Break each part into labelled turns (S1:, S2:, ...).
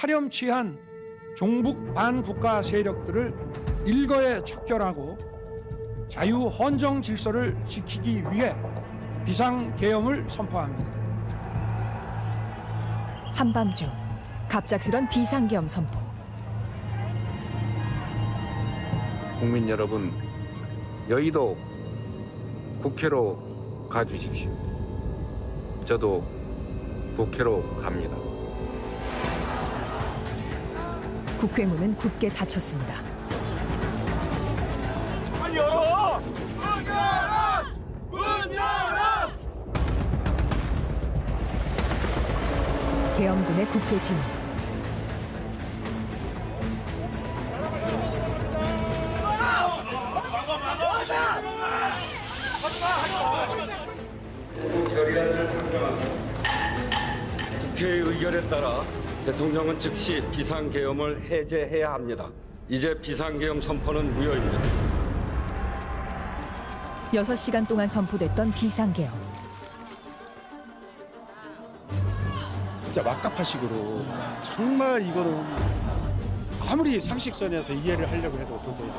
S1: 파렴치한 종북 반국가 세력들을 일거에 척결하고 자유 헌정 질서를 지키기 위해 비상계엄을 선포합니다.
S2: 한밤중 갑작스런 비상계엄 선포.
S3: 국민 여러분, 여의도 국회로 가주십시오. 저도 국회로 갑니다.
S2: 국회 문은 굳게 닫혔습니다.
S4: 문 열어! 문 열어! 문 열어!
S2: 계엄군의 국회 진입.
S5: 국회의 의결에 따라 대통령은 즉시 비상계엄을 해제해야 합니다. 이제 비상계엄 선포는 무효입니다.
S2: 6시간 동안 선포됐던 비상계엄.
S6: 진짜 막가파식으로 정말 이거는 아무리 상식선에서 이해를 하려고 해도 도저히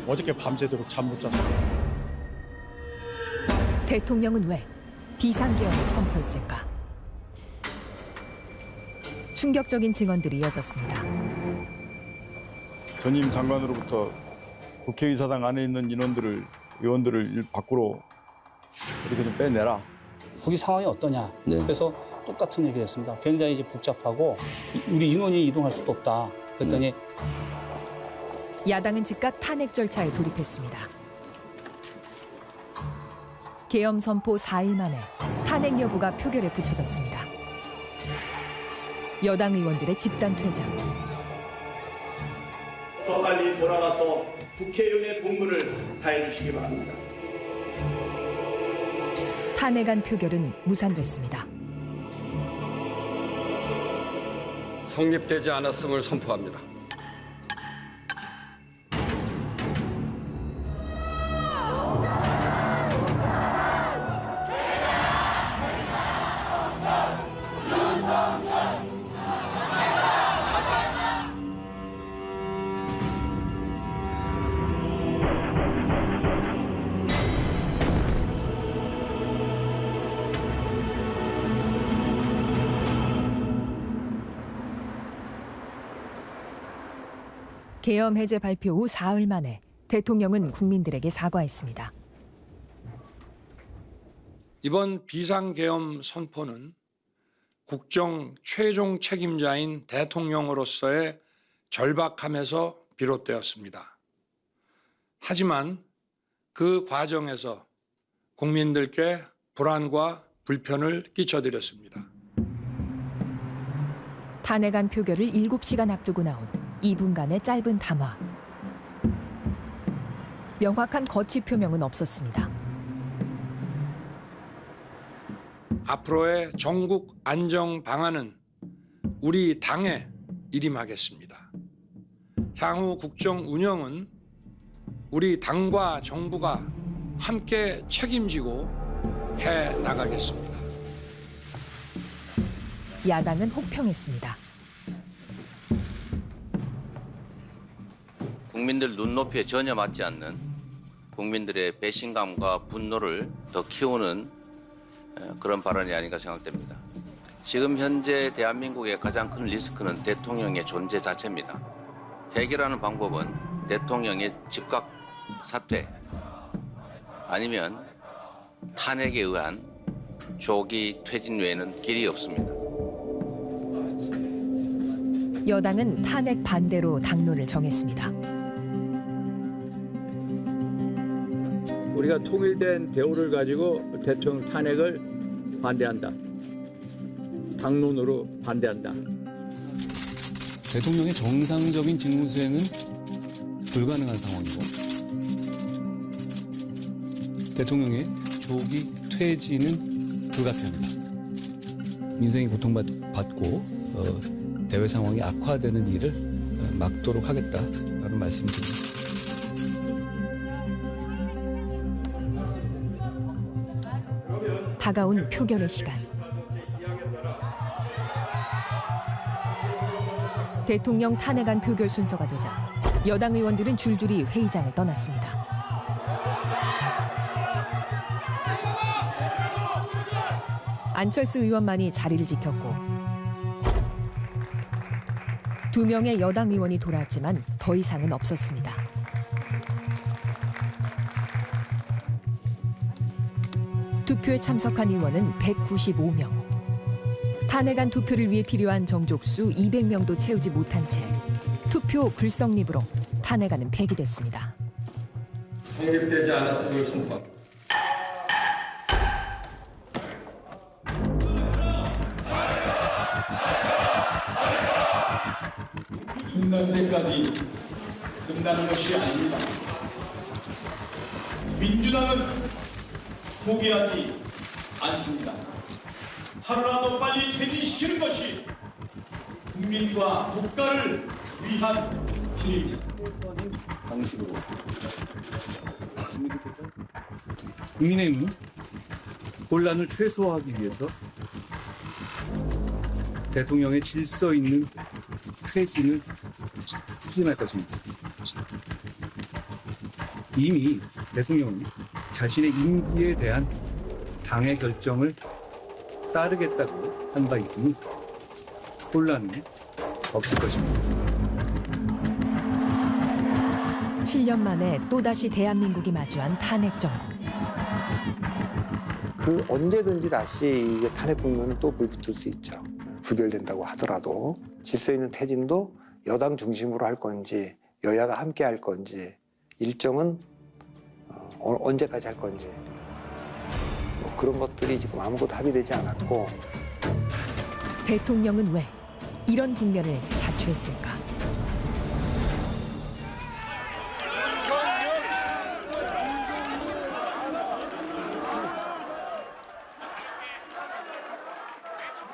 S6: 어저께 밤새도록 잠 못 잤어요.
S2: 대통령은 왜 비상계엄을 선포했을까? 충격적인 증언들이 이어졌습니다.
S7: 전임 장관으로부터 국회의사당 안에 있는 의원들을 밖으로 이렇게 좀 빼내라.
S8: 거기 상황이 어떠냐. 그래서 똑같은 얘기를 했습니다. 굉장히 이제 복잡하고 우리 인원이 이동할 수도 없다. 그랬더니
S2: 야당은 즉각 탄핵 절차에 돌입했습니다. 계엄 선포 4일 만에 탄핵 여부가 표결에 붙여졌습니다. 여당 의원들의 집단 퇴장.
S9: 빨리 돌아가서 국회의원의 본분을 다해 주시기 바랍니다.
S2: 탄핵안 표결은 무산됐습니다.
S5: 성립되지 않았음을 선포합니다.
S2: 계엄 해제 발표 후 사흘 만에 대통령은 국민들에게 사과했습니다.
S1: 이번 비상계엄 선포는 국정 최종 책임자인 대통령으로서의 절박함에서 비롯되었습니다. 하지만 그 과정에서 국민들께 불안과 불편을 끼쳐드렸습니다.
S2: 탄핵안 표결을 7시간 앞두고 나온 2분간의 짧은 담화. 명확한 거취 표명은 없었습니다.
S1: 앞으로의 전국 안정 방안은 우리 당에 일임하겠습니다. 향후 국정 운영은 우리 당과 정부가 함께 책임지고 해 나가겠습니다.
S2: 야당은 혹평했습니다.
S10: 국민들 눈높이에 전혀 맞지 않는 국민들의 배신감과 분노를 더 키우는 그런 발언이 아닌가 생각됩니다. 지금 현재 대한민국의 가장 큰 리스크는 대통령의 존재 자체입니다. 해결하는 방법은 대통령의 즉각 사퇴 아니면 탄핵에 의한 조기 퇴진 외에는 길이 없습니다.
S2: 여당은 탄핵 반대로 당론을 정했습니다.
S11: 우리가 통일된 대우를 가지고 대통령 탄핵을 반대한다. 당론으로 반대한다.
S12: 대통령의 정상적인 직무 수행은 불가능한 상황이고 대통령의 조기 퇴진은 불가피합니다. 민생이 고통받고 대외 상황이 악화되는 일을 막도록 하겠다라는 말씀을 드립니다.
S2: 다가온 표결의 시간. 대통령 탄핵안 표결 순서가 되자 여당 의원들은 줄줄이 회의장을 떠났습니다. 안철수 의원만이 자리를 지켰고 2명의 여당 의원이 돌아왔지만 더 이상은 없었습니다. 투표에 참석한 의원은 195명. 탄핵안 투표를 위해 필요한 정족수 200명도 채우지 못한 채 투표 불성립으로 탄핵안은 폐기됐습니다.
S5: 성립되지 않았음을 선포합니다.
S9: 끝날 때까지 끝나는 것이 아닙니다. 민주당은 포기하지 않습니다. 하루라도 빨리 퇴진시키는 것이 국민과 국가를 위한 길입니다.
S12: 국민의힘은 혼란을 최소화하기 위해서 대통령의 질서 있는 퇴진을 추진할 것입니다. 이미 대통령은 자신의 임기에 대한 당의 결정을 따르겠다고 한 바 있으니 혼란은 없을 것입니다.
S2: 7년 만에 또다시 대한민국이 마주한 탄핵 정국.
S13: 그 언제든지 다시 이게 탄핵 국면은 또 불붙을 수 있죠. 부결된다고 하더라도 질서 있는 퇴진도 여당 중심으로 할 건지 여야가 함께 할 건지 일정은 언제까지 할 건지 그런 것들이 지금 아무것도 합의되지 않았고
S2: 대통령은 왜 이런 국면을 자초했을까?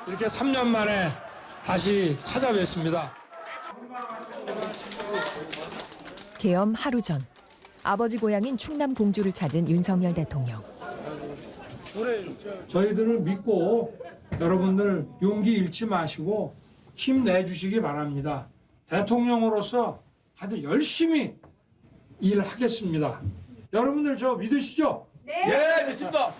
S1: 이렇게 3년 만에 다시 찾아뵙습니다.
S2: 계엄 하루 전 아버지 고향인 충남 공주를 찾은 윤석열 대통령.
S1: 저희들을 믿고 여러분들 용기 잃지 마시고 힘내주시기 바랍니다. 대통령으로서 하여튼 열심히 일하겠습니다. 여러분들 저 믿으시죠?
S4: 네. 예, 믿습니다.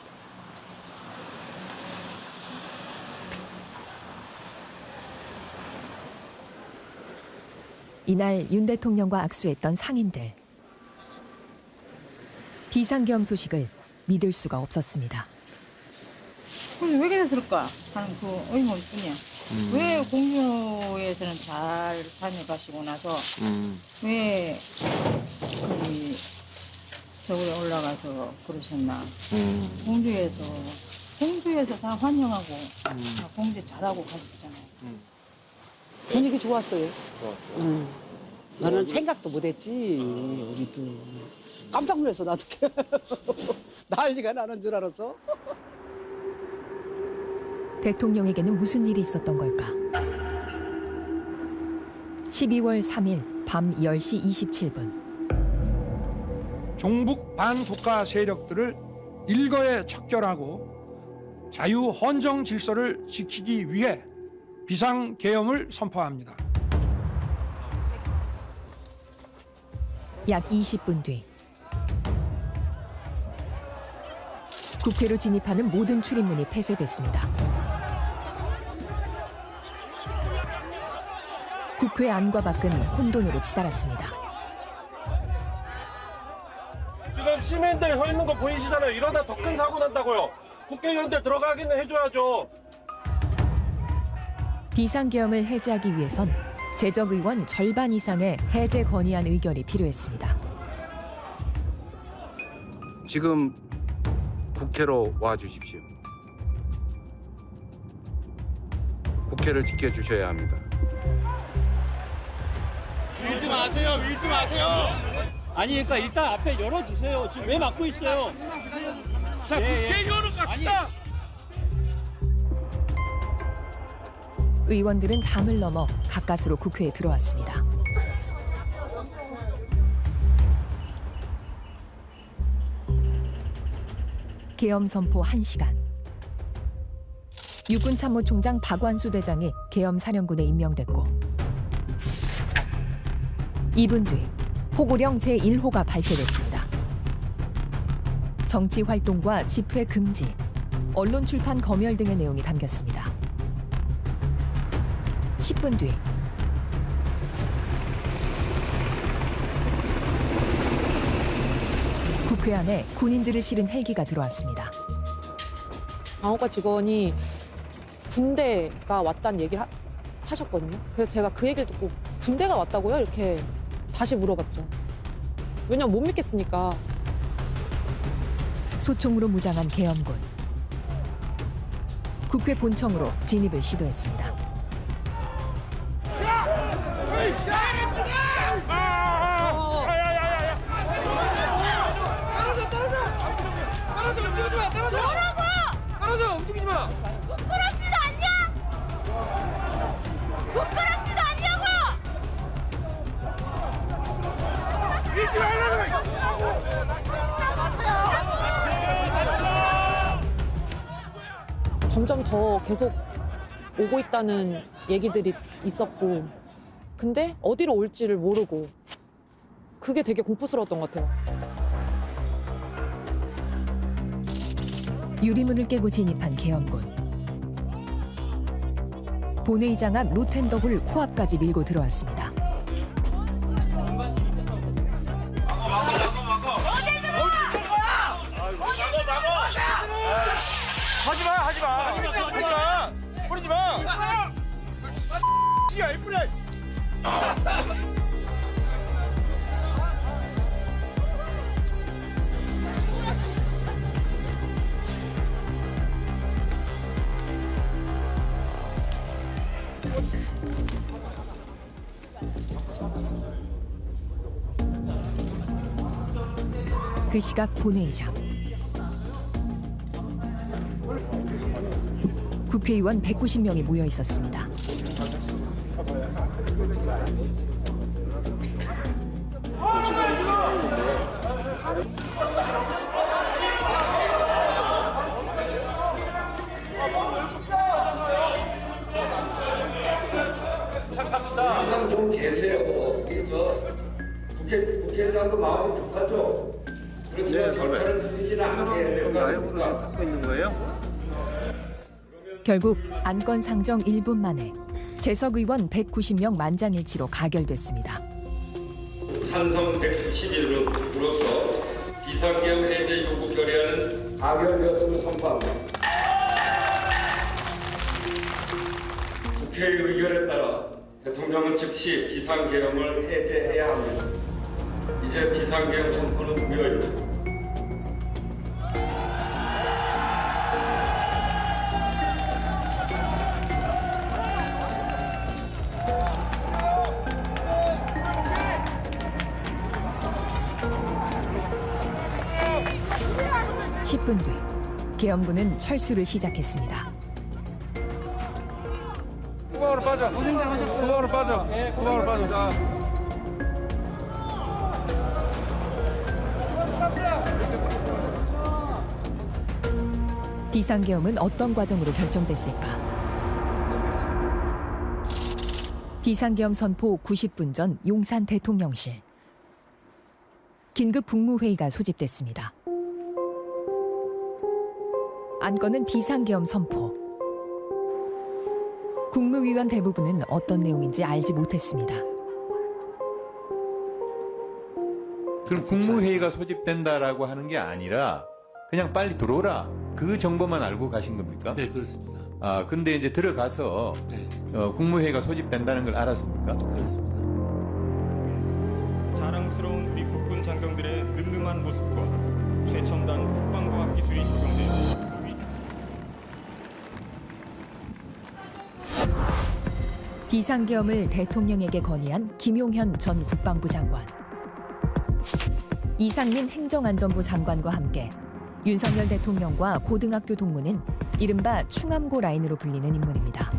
S2: 이날 윤 대통령과 악수했던 상인들. 비상계엄 소식을 믿을 수가 없었습니다.
S14: 왜 그랬을까 하는 그 의문일 뿐이야. 왜 공주에서는 잘 다녀가시고 나서 왜 서울에 올라가서 그러셨나. 공주에서 다 환영하고 공주 잘하고 가셨잖아요.
S15: 분위기 좋았어요. 나는 생각도 못했지. 우리도 깜짝 놀랐어. 나도 난리가 나는 줄 알았어.
S2: 대통령에게는 무슨 일이 있었던 걸까? 12월 3일 밤 10시 27분.
S1: 종북 반국가 세력들을 일거에 척결하고 자유 헌정 질서를 지키기 위해 비상계엄을 선포합니다.
S2: 약 20분 뒤 국회로 진입하는 모든 출입문이 폐쇄됐습니다. 국회 안과 밖은 혼돈으로 치달았습니다.
S4: 지금 시민들 서 있는 거 보이시잖아요. 이러다 더 큰 사고 난다고요. 국회의원들 들어가기는 해줘야죠.
S2: 비상계엄을 해제하기 위해선 재적 의원 절반 이상의 해제 건의안 의결이 필요했습니다.
S3: 지금 국회로 와주십시오. 국회를 지켜주셔야 합니다.
S4: 밀지 마세요. 밀지 마세요. 아니 그러니까 일단 앞에 열어주세요. 지금 왜 막고 있어요? 자, 국회의원은 갑시다.
S2: 의원들은 담을 넘어 가까스로 국회에 들어왔습니다. 계엄 선포 1시간. 육군참모총장 박완수 대장이 계엄 사령군에 임명됐고 2분 뒤 포고령 제1호가 발표됐습니다. 정치 활동과 집회 금지, 언론 출판 검열 등의 내용이 담겼습니다. 10분 뒤 국회 안에 군인들을 실은 헬기가 들어왔습니다.
S16: 방어과 직원이 군대가 왔다는 얘기를 하셨거든요. 그래서 제가 그 얘기를 듣고 군대가 왔다고요? 이렇게 다시 물어봤죠. 왜냐면 못 믿겠으니까.
S2: 소총으로 무장한 계엄군. 국회 본청으로 진입을 시도했습니다.
S17: 떨어져! 움직이지 마! 부끄럽지도 않냐? 부끄럽지도 않냐고! 밀지 말라고!
S16: 점점 더 계속 오고 있다는 얘기들이 있었고, 근데 어디로 올지를 모르고, 그게 되게 공포스러웠던 것 같아요.
S2: 유리문을 깨고 진입한 계엄군. 본회의장 앞 로텐더홀 코앞까지 밀고 들어왔습니다.
S17: 뿌리지 마! 씨야, 뿌려!
S2: '그 시각 본회의장. 국회의원 190명이 모여 있었습니다.
S5: 항상 좀 계세요. 이게 국회의장도 마음이 급하죠. 그렇지만 절차를 들리지는 않게 해야 될까
S13: 갖고 있는 거예요?
S2: 결국 안건 상정 1분 만에 재석 의원 190명 만장일치로 가결됐습니다.
S5: 찬성 191으로서 비상계엄 해제 요구 결의안은 가결되었음을 선포합니다. 국회의 의결에 따라 대통령은 즉시 비상계엄을 해제해야 합니다. 이제 비상계엄 선포는 무효입니다.
S2: (10분) 뒤 계엄군은 철수를 시작했습니다.
S17: 후방으로 빠져. 후방으로 빠져. 후방으로 빠져.
S2: 비상계엄은 어떤 과정으로 결정됐을까? 비상계엄 선포 90분 전 용산 대통령실. 긴급 국무회의가 소집됐습니다. 안건은 비상계엄 선포. 국무위원 대부분은 어떤 내용인지 알지 못했습니다.
S18: 그럼 국무회의가 소집된다라고 하는 게 아니라 그냥 빨리 들어오라. 그 정보만 알고 가신 겁니까?
S19: 네, 그렇습니다.
S18: 아, 근데 이제 들어가서 국무회의가 소집된다는 걸 알았습니까?
S19: 그렇습니다.
S20: 자랑스러운 우리 국군 장병들의 늠름한 모습과 최첨단 국방과학 기술이 적용된
S2: 비상계엄을 대통령에게 건의한 김용현 전 국방부 장관. 이상민 행정안전부 장관과 함께 윤석열 대통령과 고등학교 동무는 이른바 충암고 라인으로 불리는 인물입니다.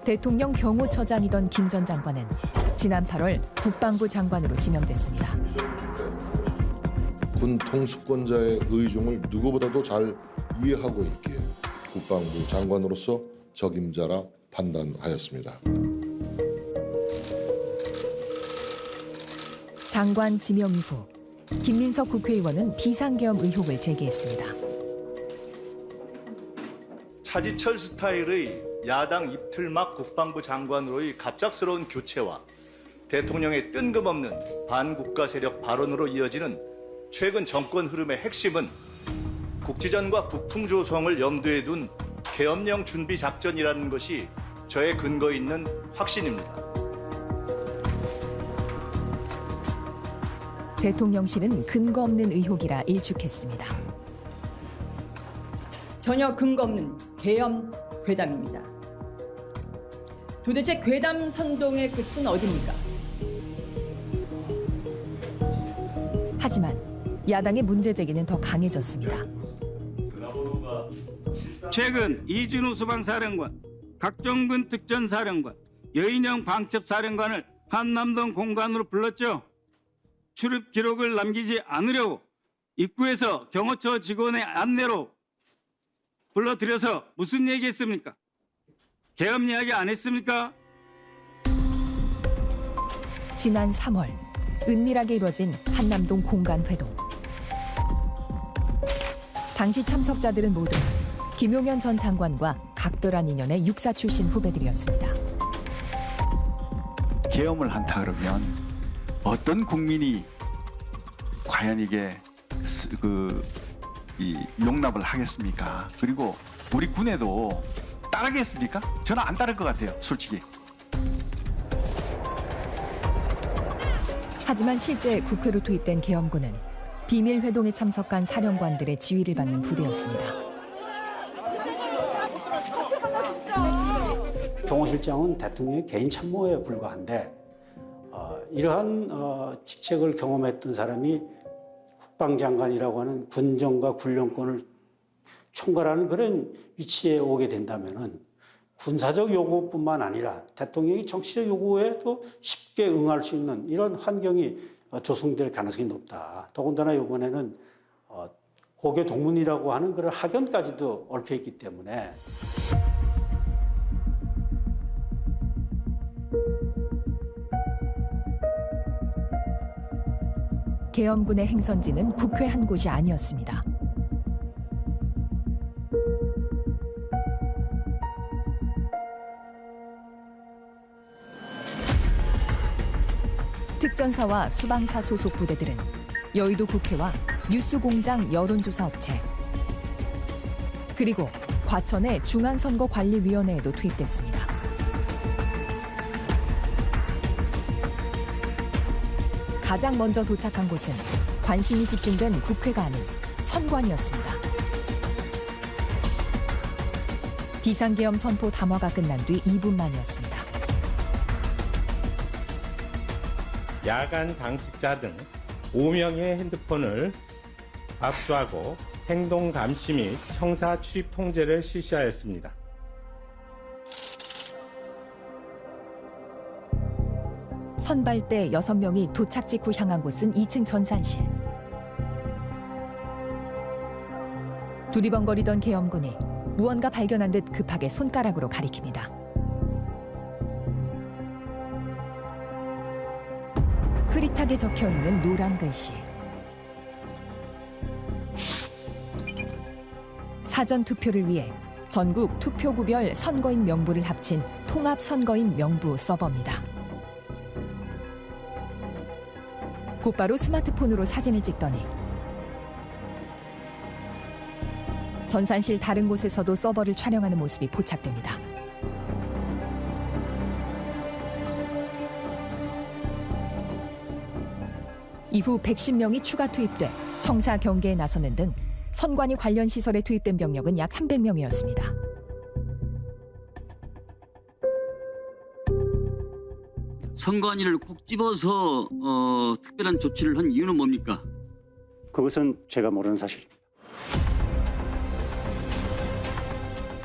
S2: 대통령 경호처장이던 김 전 장관은 지난 8월 국방부 장관으로 지명됐습니다.
S21: 군 통수권자의 의중을 누구보다도 잘 이해하고 있기에 국방부 장관으로서 적임자라 판단하였습니다.
S2: 장관 지명 이후 김민석 국회의원은 비상계엄 의혹을 제기했습니다.
S9: 차지철 스타일의 야당 이틀막 국방부 장관으로의 갑작스러운 교체와 대통령의 뜬금없는 반국가 세력 발언으로 이어지는 최근 정권 흐름의 핵심은 국지전과 북풍 조성을 염두에 둔 계엄령 준비 작전이라는 것이 저의 근거 있는 확신입니다.
S2: 대통령실은 근거 없는 의혹이라 일축했습니다.
S19: 전혀 근거 없는 계엄 괴담입니다. 도대체 괴담 선동의 끝은 어디입니까?
S2: 하지만 야당의 문제 제기는 더 강해졌습니다.
S4: 최근 이준우 수방사령관, 각종군 특전사령관, 여인영 방첩사령관을 한남동 공간으로 불렀죠. 출입 기록을 남기지 않으려고 입구에서 경호처 직원의 안내로 불러들여서 무슨 얘기했습니까? 계엄 이야기 안 했습니까?
S2: 지난 3월 은밀하게 이뤄진 한남동 공간회동. 당시 참석자들은 모두 김용현 전 장관과 각별한 인연의 육사 출신 후배들이었습니다.
S22: 계엄을 한다 그러면 어떤 국민이 과연 이게 용납을 하겠습니까? 그리고 우리 군에도 따르겠습니까? 저는 안 따를 것 같아요, 솔직히.
S2: 하지만 실제 국회로 투입된 계엄군은 비밀 회동에 참석한 사령관들의 지휘를 받는 부대였습니다.
S8: 경호실장은 대통령의 개인 참모에 불과한데 이러한 직책을 경험했던 사람이 국방장관이라고 하는 군정과 군령권을 총괄하는 그런 위치에 오게 된다면은 군사적 요구뿐만 아니라 대통령이 정치적 요구에도 쉽게 응할 수 있는 이런 환경이 조성될 가능성이 높다. 더군다나 이번에는 고교 동문이라고 하는 그런 학연까지도 얽혀 있기 때문에
S2: 계엄군의 행선지는 국회 한 곳이 아니었습니다. 특전사와 수방사 소속 부대들은 여의도 국회와 뉴스공장 여론조사 업체 그리고 과천의 중앙선거관리위원회에도 투입됐습니다. 가장 먼저 도착한 곳은 관심이 집중된 국회가 아닌 선관위였습니다. 비상계엄 선포 담화가 끝난 뒤 2분 만이었습니다.
S23: 야간 당직자 등 5명의 핸드폰을 압수하고 행동 감시 및 형사 출입 통제를 실시하였습니다.
S2: 선발대 6명이 도착 직후 향한 곳은 2층 전산실. 두리번거리던 계엄군이 무언가 발견한 듯 급하게 손가락으로 가리킵니다. 흐릿하게 적혀있는 노란 글씨. 사전투표를 위해 전국 투표구별 선거인 명부를 합친 통합선거인 명부 서버입니다. 곧바로 스마트폰으로 사진을 찍더니 전산실 다른 곳에서도 서버를 촬영하는 모습이 포착됩니다. 이후 110명이 추가 투입돼 청사 경계에 나서는 등 선관위 관련 시설에 투입된 병력은 약 300명이었습니다.
S24: 선관위를 꼭 집어서 특별한 조치를 한 이유는 뭡니까?
S8: 그것은 제가 모르는 사실입니다.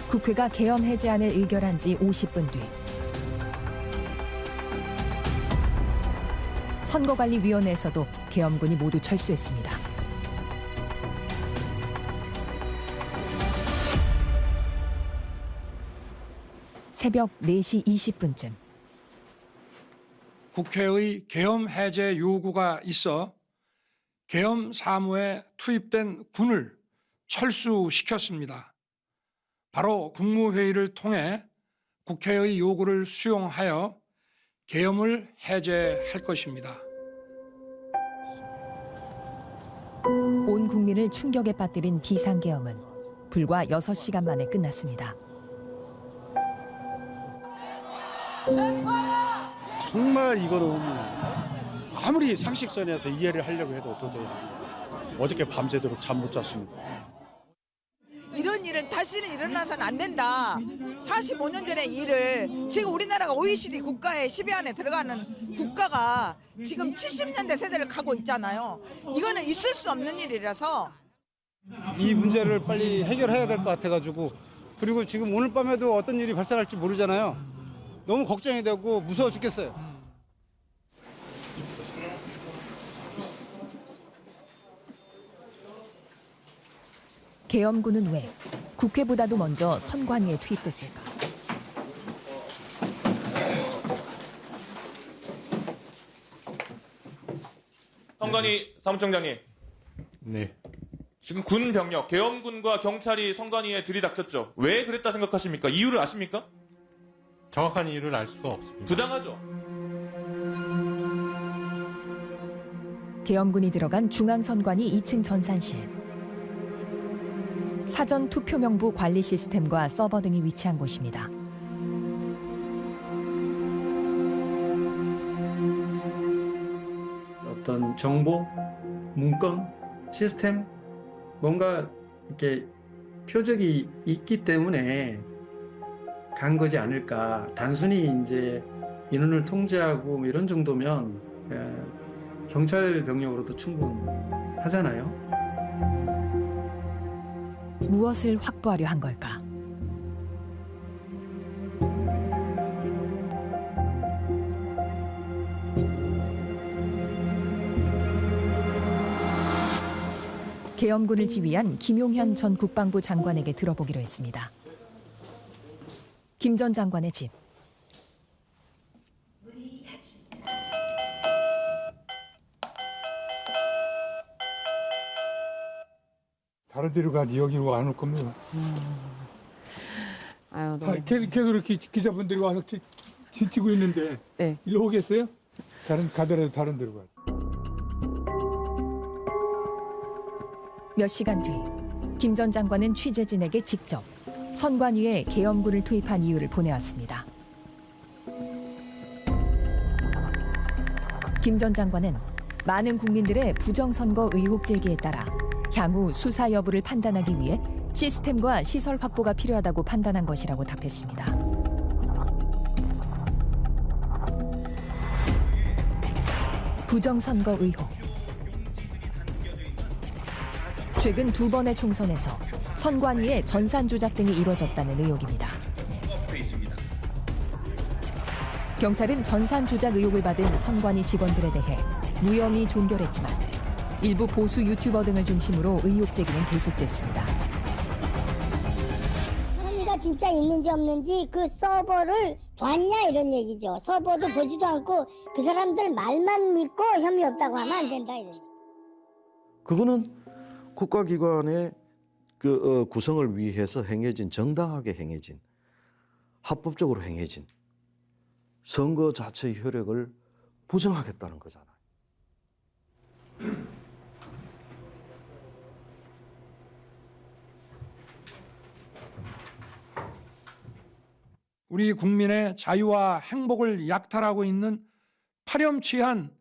S2: 국회가 계엄 해제안을 의결한 지 50분 뒤 선거관리위원회에서도 계엄군이 모두 철수했습니다. 새벽 4시 20분쯤
S1: 국회의 계엄 해제 요구가 있어 계엄 사무에 투입된 군을 철수시켰습니다. 바로 국무회의를 통해 국회의 요구를 수용하여 계엄을 해제할 것입니다.
S2: 온 국민을 충격에 빠뜨린 비상계엄은 불과 6시간 만에 끝났습니다.
S6: 정말 이거는 아무리 상식선에서 이해를 하려고 해도 도저히 어저께 밤새도록 잠 못 잤습니다.
S7: 이런 일은 다시는 일어나서는 안 된다. 45년 전의 일을 지금 우리나라가 OECD 국가의 10위 안에 들어가는 국가가 지금 70년대 세대를 가고 있잖아요. 이거는 있을 수 없는 일이라서
S10: 이 문제를 빨리 해결해야 될 것 같아가지고, 그리고 지금 오늘 밤에도 어떤 일이 발생할지 모르잖아요. 너무 걱정이 되고 무서워 죽겠어요.
S2: 계엄군은 왜 국회보다도 먼저 선관위에 투입됐을까?
S11: 선관위 사무총장님.
S18: 네.
S11: 지금 군 병력, 계엄군과 경찰이 선관위에 들이닥쳤죠. 왜 그랬다 생각하십니까? 이유를 아십니까?
S18: 정확한 이유를 알 수가 없습니다.
S11: 부당하죠.
S2: 계엄군이 들어간 중앙선관위 2층 전산실. 사전 투표명부 관리 시스템과 서버 등이 위치한 곳입니다.
S25: 어떤 정보, 문건, 시스템, 뭔가 이렇게 표적이 있기 때문에 간 거지 않을까. 단순히 이제 인원을 통제하고 뭐 이런 정도면 경찰 병력으로도 충분하잖아요.
S2: 무엇을 확보하려 한 걸까? 계엄군을 지휘한 김용현 전 국방부 장관에게 들어보기로 했습니다. 김 전 장관의 집.
S26: 다른 데로 가지 여기로 안 올 겁니다.
S16: 아유,
S26: 계속 이렇게 기자분들이 와서 지치고 있는데
S16: 네.
S26: 일로 오겠어요? 가더라도 다른 데로 가지.
S2: 몇 시간 뒤 김 전 장관은 취재진에게 직접 선관위에 계엄군을 투입한 이유를 보내왔습니다. 김 전 장관은 많은 국민들의 부정선거 의혹 제기에 따라 향후 수사 여부를 판단하기 위해 시스템과 시설 확보가 필요하다고 판단한 것이라고 답했습니다. 부정선거 의혹. 최근 2번의 총선에서 선관위의 전산 조작 등이 이뤄졌다는 의혹입니다. 경찰은 전산 조작 의혹을 받은 선관위 직원들에 대해 무혐의 종결했지만 일부 보수 유튜버 등을 중심으로 의혹 제기는 계속됐습니다.
S27: 혐의가 진짜 있는지 없는지 그 서버를 봤냐 이런 얘기죠. 서버도 보지도 않고 그 사람들 말만 믿고 혐의 없다고 하면 안 된다 이런.
S28: 그거는 국가기관의 구성을 위해서 행해진, 정당하게 행해진, 합법적으로 행해진 선거 자체의 효력을 부정하겠다는 거잖아요.
S1: 우리 국민의 자유와 행복을 약탈하고 있는 파렴치한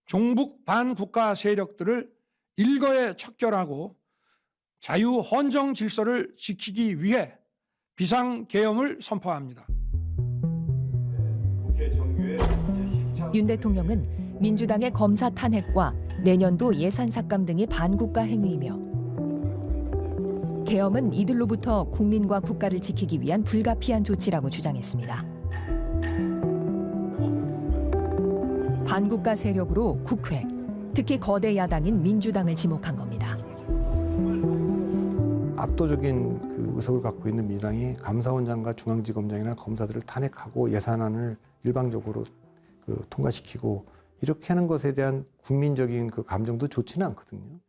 S1: 종북 반국가 세력들을 일거에 척결하고 자유 헌정 질서를 지키기 위해 비상계엄을 선포합니다.
S2: 윤 대통령은 민주당의 검사 탄핵과 내년도 예산 삭감 등이 반국가 행위이며 계엄은 이들로부터 국민과 국가를 지키기 위한 불가피한 조치라고 주장했습니다. 반국가 세력으로 국회, 특히 거대 야당인 민주당을 지목한 겁니다.
S10: 압도적인 그 의석을 갖고 있는 민주당이 감사원장과 중앙지검장이나 검사들을 탄핵하고 예산안을 일방적으로 그 통과시키고 이렇게 하는 것에 대한 국민적인 그 감정도 좋지는 않거든요.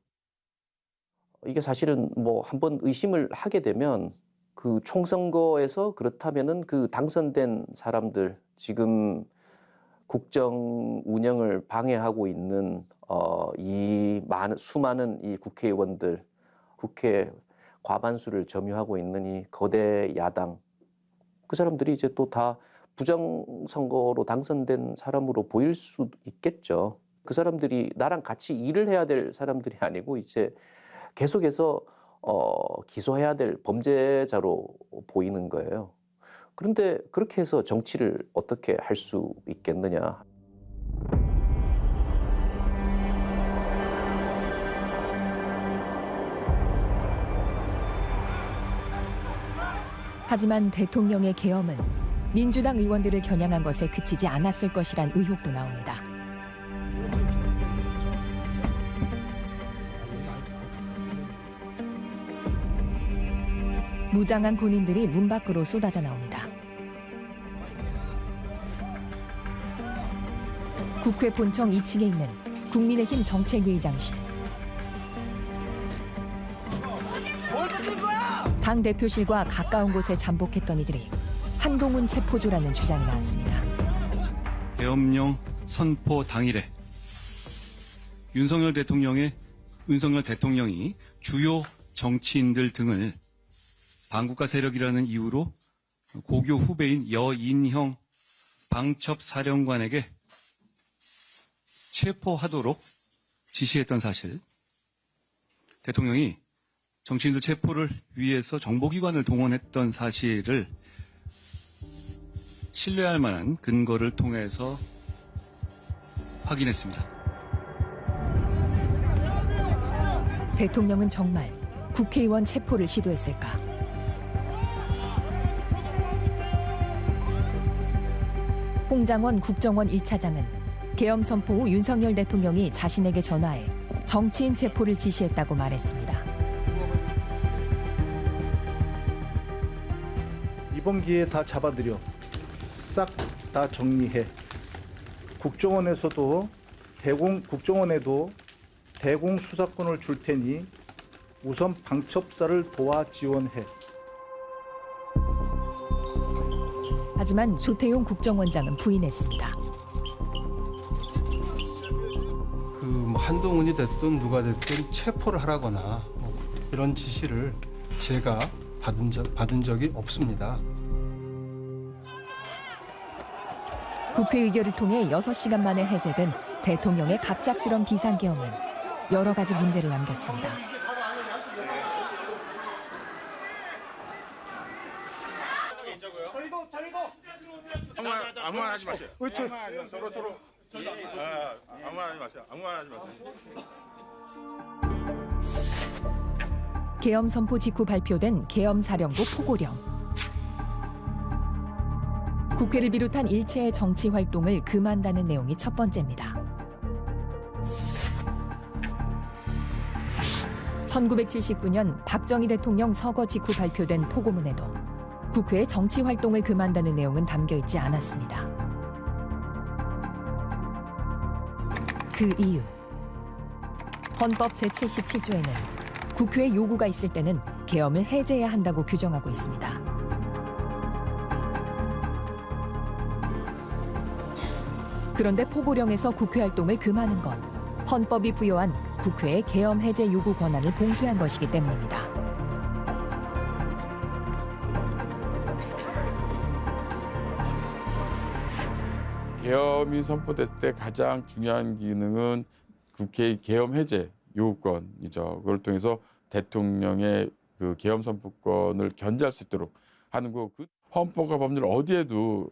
S3: 이게 사실은 뭐 한번 의심을 하게 되면 그 총선거에서 그렇다면은 그 당선된 사람들 지금 국정 운영을 방해하고 있는 이 수많은 이 국회의원들, 국회 과반수를 점유하고 있는 이 거대 야당, 그 사람들이 이제 또 다 부정선거로 당선된 사람으로 보일 수 있겠죠. 그 사람들이 나랑 같이 일을 해야 될 사람들이 아니고 이제 계속해서 기소해야 될 범죄자로 보이는 거예요. 그런데 그렇게 해서 정치를 어떻게 할 수 있겠느냐.
S2: 하지만 대통령의 계엄은 민주당 의원들을 겨냥한 것에 그치지 않았을 것이란 의혹도 나옵니다. 무장한 군인들이 문 밖으로 쏟아져 나옵니다. 국회 본청 2층에 있는 국민의힘 정책위의장실. 당 대표실과 가까운 곳에 잠복했던 이들이 한동훈 체포조라는 주장이 나왔습니다.
S5: 계엄령 선포 당일에 윤석열 대통령이 주요 정치인들 등을 반국가 세력이라는 이유로 고교 후배인 여인형 방첩사령관에게 체포하도록 지시했던 사실, 대통령이 정치인들 체포를 위해서 정보기관을 동원했던 사실을 신뢰할 만한 근거를 통해서 확인했습니다.
S2: 대통령은 정말 국회의원 체포를 시도했을까? 홍장원 국정원 1차장은 계엄 선포 후 윤석열 대통령이 자신에게 전화해 정치인 체포를 지시했다고 말했습니다.
S12: 이번 기회에 다 잡아들여 싹 다 정리해. 국정원에도 대공 수사권을 줄 테니 우선 방첩사를 도와 지원해.
S2: 하지만 조태용 국정원장은 부인했습니다.
S13: 한동훈이 됐든 누가 됐든 체포를 하라거나 이런 지시를 제가 받은 적이 없습니다.
S2: 국회 의결을 통해 6시간 만에 해제된 대통령의 갑작스런 비상계엄은 여러 가지 문제를 남겼습니다.
S14: 아무 말 하지 마세요. 서로 아무 말 하지 마세요. 아무 말 하지 마세요.
S2: 계엄 선포 직후 발표된 계엄사령부 포고령. 국회를 비롯한 일체의 정치 활동을 금한다는 내용이 첫 번째입니다. 1979년 박정희 대통령 서거 직후 발표된 포고문에도 국회의 정치 활동을 금한다는 내용은 담겨 있지 않았습니다. 그 이유, 헌법 제77조에는 국회의 요구가 있을 때는 계엄을 해제해야 한다고 규정하고 있습니다. 그런데 포고령에서 국회 활동을 금하는 건 헌법이 부여한 국회의 계엄 해제 요구 권한을 봉쇄한 것이기 때문입니다.
S15: 계엄이 선포됐을 때 가장 중요한 기능은 국회의 계엄 해제 요구권이죠. 그걸 통해서 대통령의 그 계엄 선포권을 견제할 수 있도록 하는 거. 그 헌법과 법률 어디에도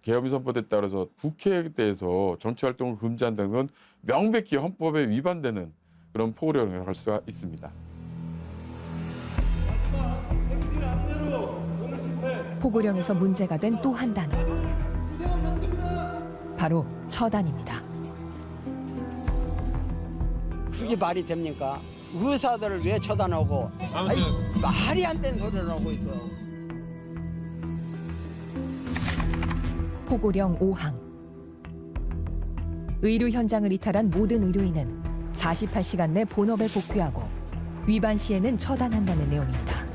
S15: 계엄이 선포됐다 그래서 국회에 대해서 정치 활동을 금지한다는 건 명백히 헌법에 위반되는 그런 포고령을 할 수가 있습니다.
S2: 포고령에서 문제가 된 또 한 단어, 바로 처단입니다.
S17: 그게 말이 됩니까?
S4: 의사들을 왜 쳐다나오고 아니, 말이 안 되는 소리를 하고 있어.
S2: 포고령 5항. 의료 현장을 이탈한 모든 의료인은 48시간 내 본업에 복귀하고 위반 시에는 처단한다는 내용입니다.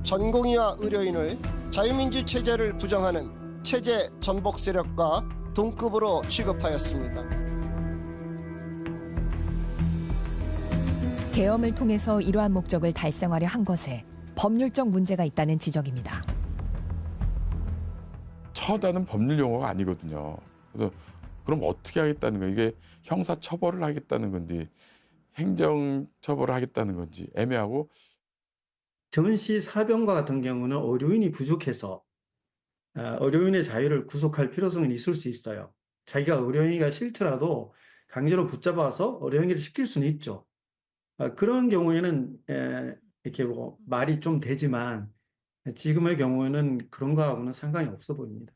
S9: 전공의와 의료인을 자유민주 체제를 부정하는 체제 전복 세력과 동급으로 취급하였습니다.
S2: 계엄을 통해서 이러한 목적을 달성하려 한 것에 법률적 문제가 있다는 지적입니다.
S15: 처단은 법률 용어가 아니거든요. 그래서 그럼 어떻게 하겠다는 거예요? 이게 형사 처벌을 하겠다는 건지 행정 처벌을 하겠다는 건지 애매하고.
S25: 전시 사병과 같은 경우는 의료인이 부족해서 의료인의 자유를 구속할 필요성은 있을 수 있어요. 자기가 의료인이가 싫더라도 강제로 붙잡아서 의료인을 시킬 수는 있죠. 그런 경우에는 이렇게 뭐 말이 좀 되지만 지금의 경우에는 그런 거하고는 상관이 없어 보입니다.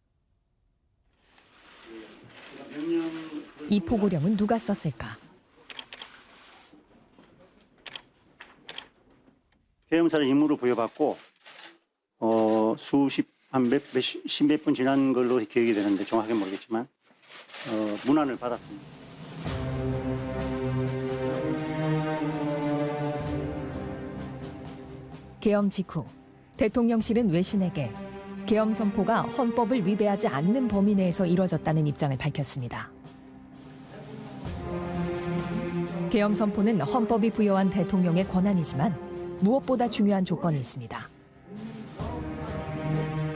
S2: 이 포고령은 누가 썼을까?
S17: 계엄사를 임무를 부여받고 십몇 분 지난 걸로 기억이 되는데 정확하게 모르겠지만 문안을 받았습니다.
S2: 계엄 직후 대통령실은 외신에게 계엄 선포가 헌법을 위배하지 않는 범위 내에서 이뤄졌다는 입장을 밝혔습니다. 계엄 선포는 헌법이 부여한 대통령의 권한이지만 무엇보다 중요한 조건이 있습니다.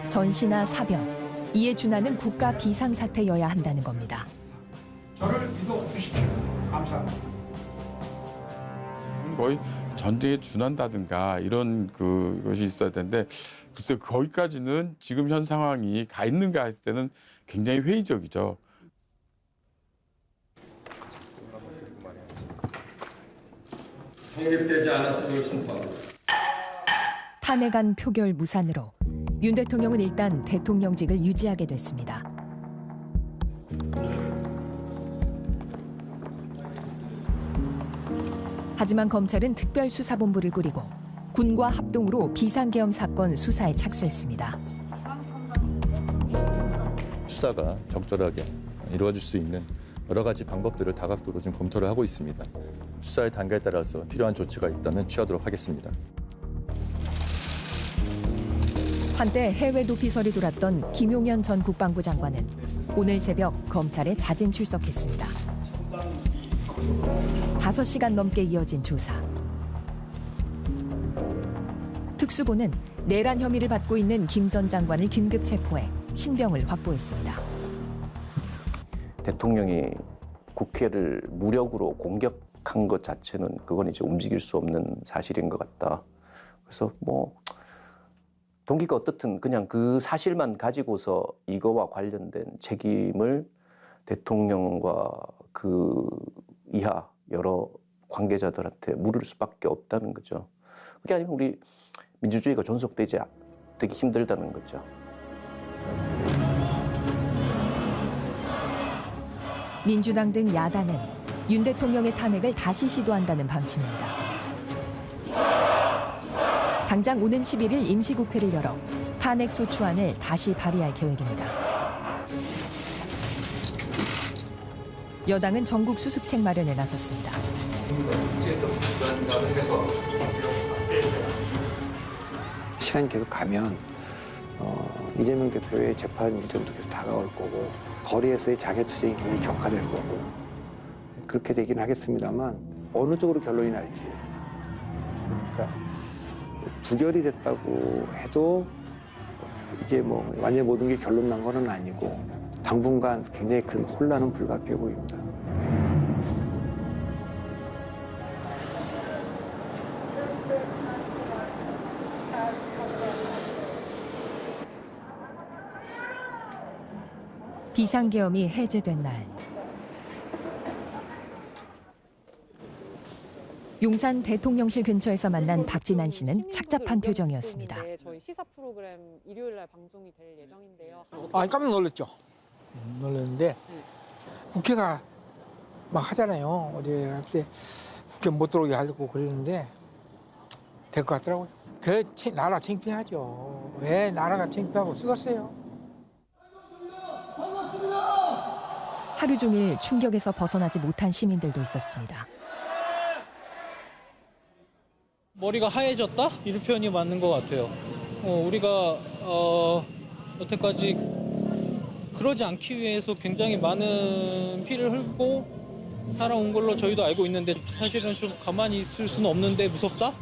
S2: 전시나 사변, 이에 준하는 국가 비상사태여야 한다는 겁니다.
S1: 저를 믿어주십시오. 감사합니다.
S15: 거의 전쟁에 준한다든가 이런 그것이 있어야 되는데 글쎄 거기까지는 지금 현 상황이 가 있는가 했을 때는 굉장히 회의적이죠.
S25: 성립되지 않았음을 선포합니다.
S2: 탄핵안 표결 무산으로 윤 대통령은 일단 대통령직을 유지하게 됐습니다. 하지만 검찰은 특별수사본부를 꾸리고 군과 합동으로 비상계엄 사건 수사에 착수했습니다.
S19: 수사가 적절하게 이루어질 수 있는 여러 가지 방법들을 다각도로 지금 검토를 하고 있습니다. 수사의 단계에 따라서 필요한 조치가 있다면 취하도록 하겠습니다.
S2: 한때 해외 도피설이 돌았던 김용현 전 국방부 장관은 오늘 새벽 검찰에 자진 출석했습니다. 5시간 넘게 이어진 조사. 특수본은 내란 혐의를 받고 있는 김 전 장관을 긴급 체포해 신병을 확보했습니다.
S3: 대통령이 국회를 무력으로 공격한 것 자체는 그건 이제 움직일 수 없는 사실인 것 같다. 그래서 뭐 동기가 어떻든 그냥 그 사실만 가지고서 이거와 관련된 책임을 대통령과 그 이하 여러 관계자들한테 물을 수밖에 없다는 거죠. 그게 아니면 우리 민주주의가 존속되기 힘들다는 거죠.
S2: 민주당 등 야당은 윤 대통령의 탄핵을 다시 시도한다는 방침입니다. 당장 오는 11일 임시국회를 열어 탄핵 소추안을 다시 발의할 계획입니다. 여당은 전국 수습책 마련에 나섰습니다.
S10: 시간이 계속 가면 이재명 대표의 재판 일정도 계속 다가올 거고 거리에서의 장애투쟁이 굉장히 격화될 거고 그렇게 되긴 하겠습니다만 어느 쪽으로 결론이 날지 그러니까 부결이 됐다고 해도 이게 뭐 완전히 모든 게 결론 난 거는 아니고 당분간 굉장히 큰 혼란은 불가피해 보입니다.
S2: 비상계엄이 해제된 날 용산 대통령실 근처에서 만난 박진환 씨는 착잡한 표정이었습니다.
S16: 저희 시사 프로그램 일요일 날 방송이 될 예정인데요.
S20: 깜짝 놀랐죠.
S26: 놀랐는데 국회가 막 하잖아요. 어제 할때 국회 못 들어오게 하려고 그랬는데 될 것 같더라고요. 그 나라 창피하죠. 왜 나라가 창피하고 쓰겠어요.
S2: 하루 종일 충격에서 벗어나지 못한 시민들도 있었습니다.
S6: 머리가 하얘졌다? 이런 표현이 맞는 것 같아요. 우리가 여태까지 그러지 않기 위해서 굉장히 많은 피를 흘고 살아온 걸로 저희도 알고 있는데 사실은 좀 가만히 있을 수는 없는데 무섭다?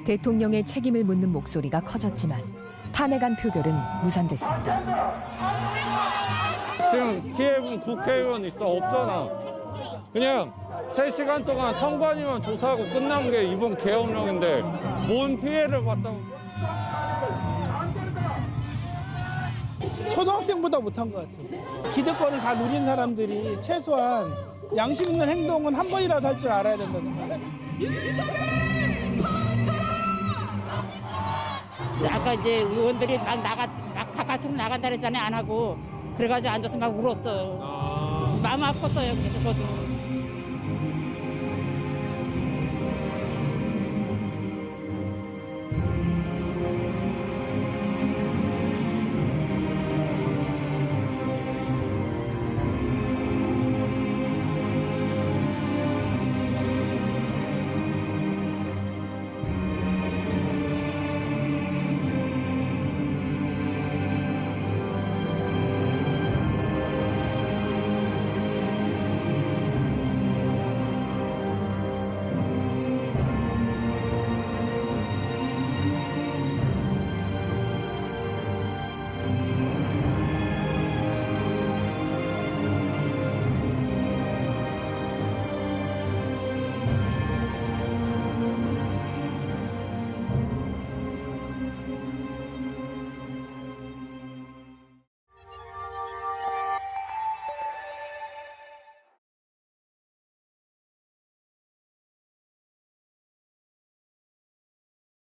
S2: 대통령의 책임을 묻는 목소리가 커졌지만 탄핵안 표결은 무산됐습니다.
S7: 지금 피해본 국회의원 있어 없잖아. 그냥 3시간 동안 선관위만 조사하고 끝난 게 이번 계엄령인데 뭔 피해를 봤다고.
S8: 초등학생보다 못한 것 같아요. 기득권을 다 누린 사람들이 최소한 양심 있는 행동은 한 번이라도 할 줄 알아야 된다는 거예요.
S20: 아까 이제 의원들이 막 바깥으로 나간다 그랬잖아요. 안 하고. 그래가지고 앉아서 막 울었어요. 마음 아팠어요. 그래서 저도.